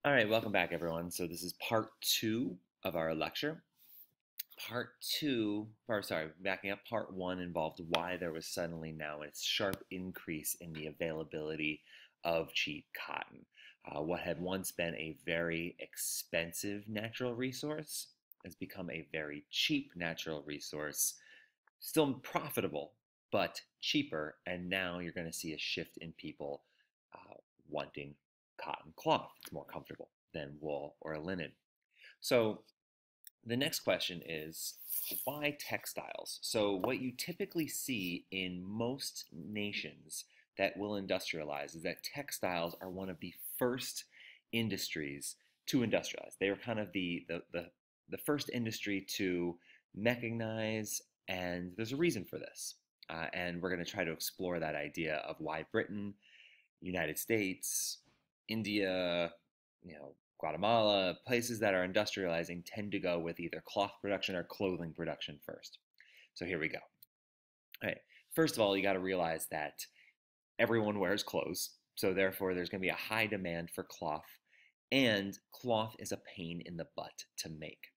All right, welcome back, everyone. So this is part two of our lecture. Part two, or sorry, backing up, part one involved why there was suddenly now a sharp increase in the availability of cheap cotton. What had once been a very expensive natural resource has become a very cheap natural resource, still profitable, but cheaper. And now you're going to see a shift in people uh, wanting cotton cloth. It's more comfortable than wool or linen. So the next question is why textiles? So, what you typically see in most nations that will industrialize is that textiles are one of the first industries to industrialize. They were kind of the first industry to mechanize, and there's a reason for this. And we're going to try to explore that idea of why Britain, United States, India, Guatemala, places that are industrializing tend to go with either cloth production or clothing production first. So here we go. All right. First of all, you got to realize that everyone wears clothes, so therefore there's going to be a high demand for cloth, and cloth is a pain in the butt to make.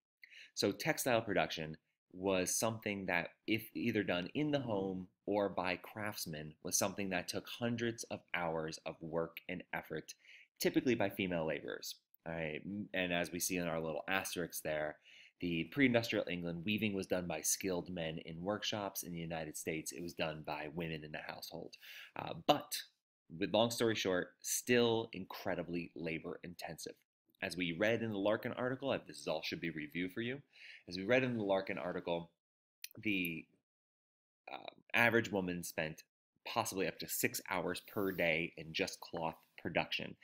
So textile production was something that, if either done in the home or by craftsmen, was something that took hundreds of hours of work and effort, typically by female laborers. All right? And as we see in our little asterisks there, the pre-industrial England, weaving was done by skilled men in workshops. In the United States, it was done by women in the household. But, with long story short, still incredibly labor intensive. As we read in the Larkin article, this is all should be review for you. As we read in the Larkin article, the average woman spent possibly up to 6 hours per day in just cloth production.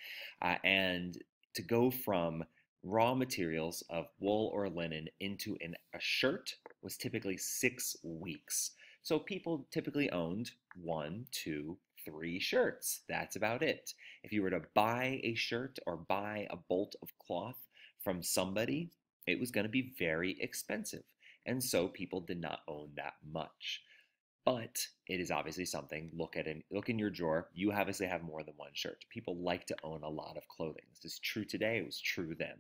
And to go from raw materials of wool or linen into a shirt was typically 6 weeks. So people typically owned one, two, three shirts. That's about it. If you were to buy a shirt or buy a bolt of cloth from somebody, it was going to be very expensive. And so people did not own that much. But it is obviously something. Look in your drawer. You obviously have more than one shirt. People like to own a lot of clothing. This is true today. It was true then.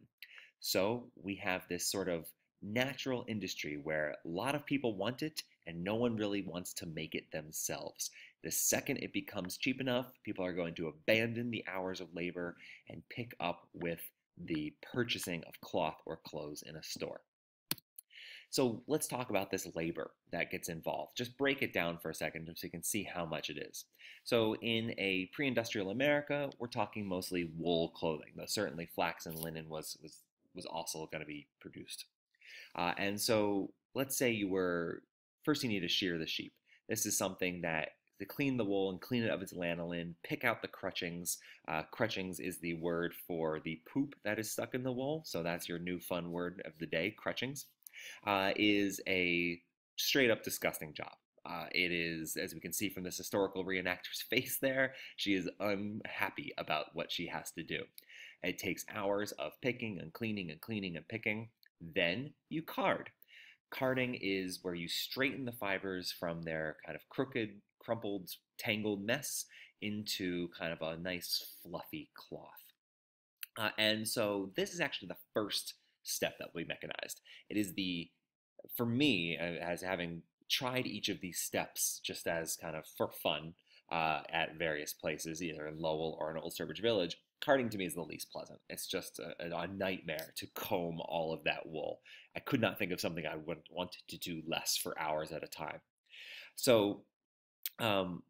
So we have this sort of natural industry where a lot of people want it and no one really wants to make it themselves. The second it becomes cheap enough, people are going to abandon the hours of labor and pick up with the purchasing of cloth or clothes in a store. So let's talk about this labor that gets involved. Just break it down for a second so you can see how much it is. So in a pre-industrial America, we're talking mostly wool clothing, though certainly flax and linen was also going to be produced. And so let's say first you need to shear the sheep. This is something that to clean the wool and clean it of its lanolin, pick out the crutchings. Crutchings is the word for the poop that is stuck in the wool. So that's your new fun word of the day, crutchings. Is a straight up disgusting job. It is, as we can see from this historical reenactor's face there, she is unhappy about what she has to do. It takes hours of picking and cleaning and cleaning and picking. Then you card. Carding is where you straighten the fibers from their kind of crooked, crumpled, tangled mess into kind of a nice, fluffy cloth. And so this is actually the first step that we mechanized. It is for me, as having tried each of these steps just as kind of for fun at various places, either in Lowell or in Old Sturbridge Village, carding to me is the least pleasant. It's just a nightmare to comb all of that wool. I could not think of something I would want to do less for hours at a time. So, um,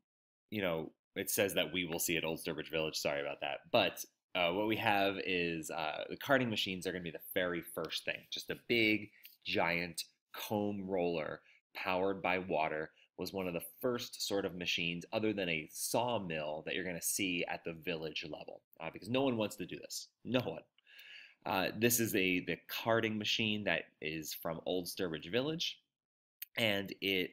it says that we will see at Old Sturbridge Village. Sorry about that. But what we have is the carding machines are going to be the very first thing. Just a big, giant comb roller powered by water was one of the first sort of machines, other than a sawmill, that you're going to see at the village level, because no one wants to do this. No one. This is the carding machine that is from Old Sturbridge Village, and it,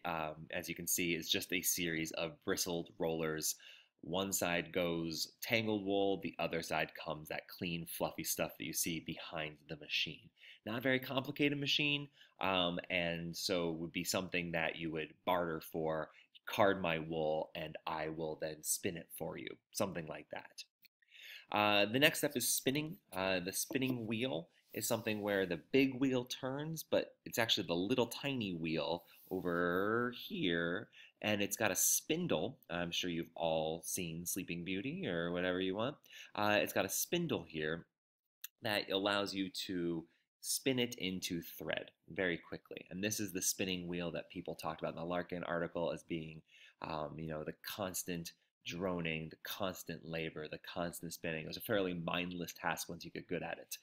as you can see, is just a series of bristled rollers. One side goes tangled wool, the other side comes that clean, fluffy stuff that you see behind the machine. Not a very complicated machine, and so would be something that you would barter for. Card my wool, and I will then spin it for you, something like that. The next step is spinning. The spinning wheel is something where the big wheel turns, but it's actually the little tiny wheel over here, and it's got a spindle. I'm sure you've all seen Sleeping Beauty or whatever you want. It's got a spindle here that allows you to spin it into thread very quickly. And this is the spinning wheel that people talked about in the Larkin article as being, the constant droning, the constant labor, the constant spinning. It was a fairly mindless task once you get good at it.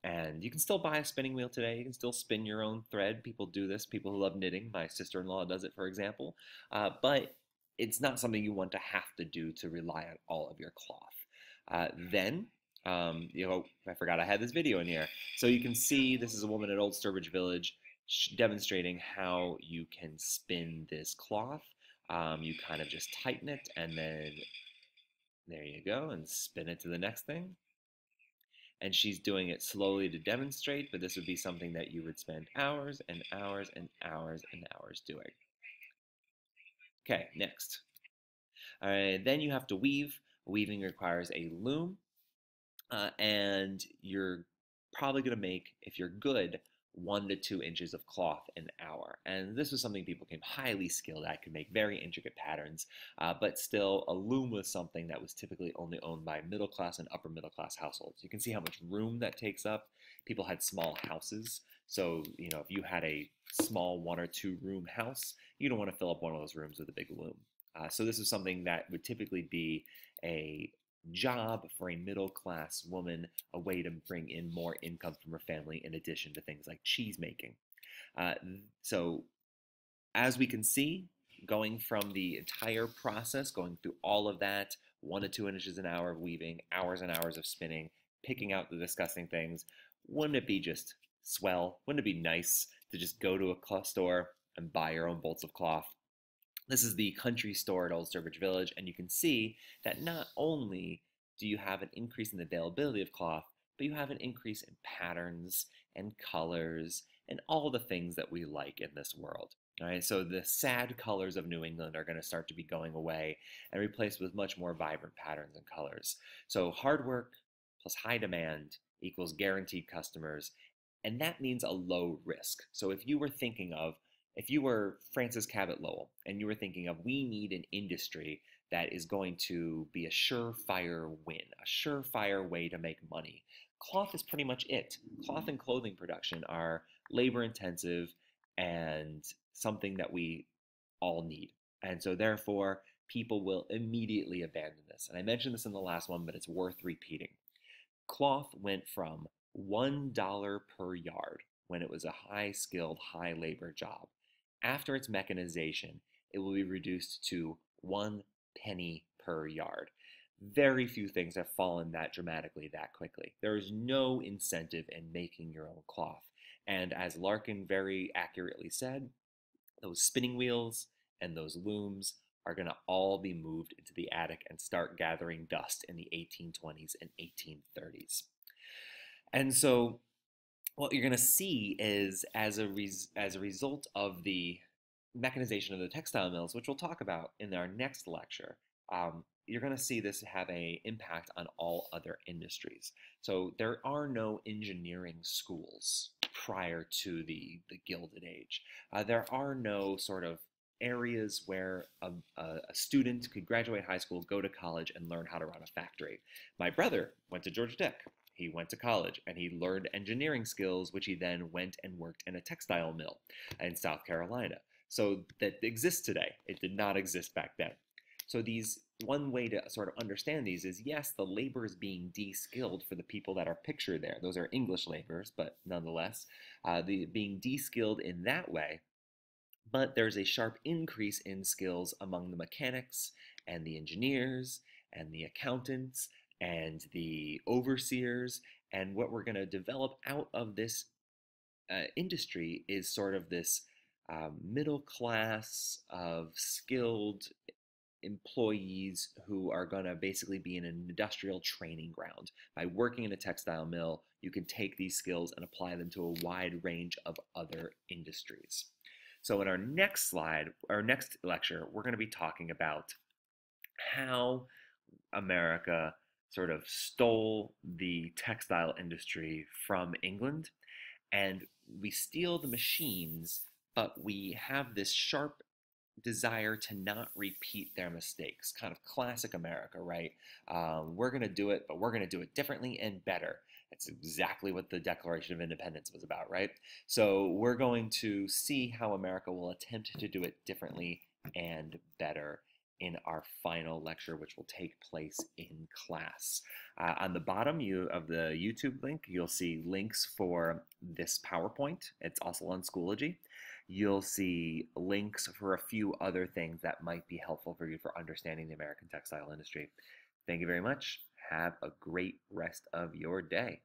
And you can still buy a spinning wheel today. You can still spin your own thread. People do this. People who love knitting. My sister-in-law does it, for example. But it's not something you want to have to do to rely on all of your cloth. Then I forgot I had this video in here. So you can see this is a woman at Old Sturbridge Village demonstrating how you can spin this cloth. You kind of just tighten it and then there you go and spin it to the next thing. And she's doing it slowly to demonstrate, but this would be something that you would spend hours and hours and hours and hours doing. Okay, next. Then you have to weave. Weaving requires a loom. And you're probably going to make, if you're good, 1 to 2 inches of cloth an hour. And this was something people became highly skilled at, could make very intricate patterns, but still a loom was something that was typically only owned by middle class and upper middle class households. You can see how much room that takes up. People had small houses, so if you had a small 1 or 2 room house, you don't want to fill up one of those rooms with a big loom. So this is something that would typically be a job for a middle class woman, a way to bring in more income from her family in addition to things like cheese making. So as we can see, going from the entire process, going through all of that, 1 to 2 inches an hour of weaving, hours and hours of spinning, picking out the disgusting things, wouldn't it be just swell? Wouldn't it be nice to just go to a cloth store and buy your own bolts of cloth? This is the country store at Old Sturbridge Village, and you can see that not only do you have an increase in the availability of cloth, but you have an increase in patterns and colors and all the things that we like in this world. All right, so the sad colors of New England are going to start to be going away and replaced with much more vibrant patterns and colors. So hard work plus high demand equals guaranteed customers, and that means a low risk. So if you were Francis Cabot Lowell and you were thinking of, we need an industry that is going to be a surefire win, a surefire way to make money, cloth is pretty much it. Cloth and clothing production are labor intensive and something that we all need. And so therefore, people will immediately abandon this. And I mentioned this in the last one, but it's worth repeating. Cloth went from $1 per yard when it was a high skilled, high labor job. After its mechanization, it will be reduced to 1 penny per yard. Very few things have fallen that dramatically that quickly. There is no incentive in making your own cloth. And as Larkin very accurately said, those spinning wheels and those looms are going to all be moved into the attic and start gathering dust in the 1820s and 1830s. And so what you're going to see is as a result of the mechanization of the textile mills, which we'll talk about in our next lecture, you're going to see this have an impact on all other industries. So there are no engineering schools prior to the Gilded Age. There are no sort of areas where a student could graduate high school, go to college, and learn how to run a factory. My brother went to Georgia Tech. He went to college and he learned engineering skills, which he then went and worked in a textile mill in South Carolina. So that exists today. It did not exist back then. So one way to sort of understand these is, yes, the labor is being de-skilled for the people that are pictured there. Those are English laborers, but nonetheless, being de-skilled in that way. But there's a sharp increase in skills among the mechanics and the engineers and the accountants and the overseers. And what we're going to develop out of this industry is sort of this middle class of skilled employees who are going to basically be in an industrial training ground. By working in a textile mill, you can take these skills and apply them to a wide range of other industries. So in our next slide, our next lecture, we're going to be talking about how America sort of stole the textile industry from England, and we steal the machines, but we have this sharp desire to not repeat their mistakes. Kind of classic America, right? We're going to do it, but we're going to do it differently and better. That's exactly what the Declaration of Independence was about, right? So we're going to see how America will attempt to do it differently and better in our final lecture, which will take place in class. On the bottom of the YouTube link, you'll see links for this PowerPoint. It's also on Schoology. You'll see links for a few other things that might be helpful for you for understanding the American textile industry. Thank you very much. Have a great rest of your day.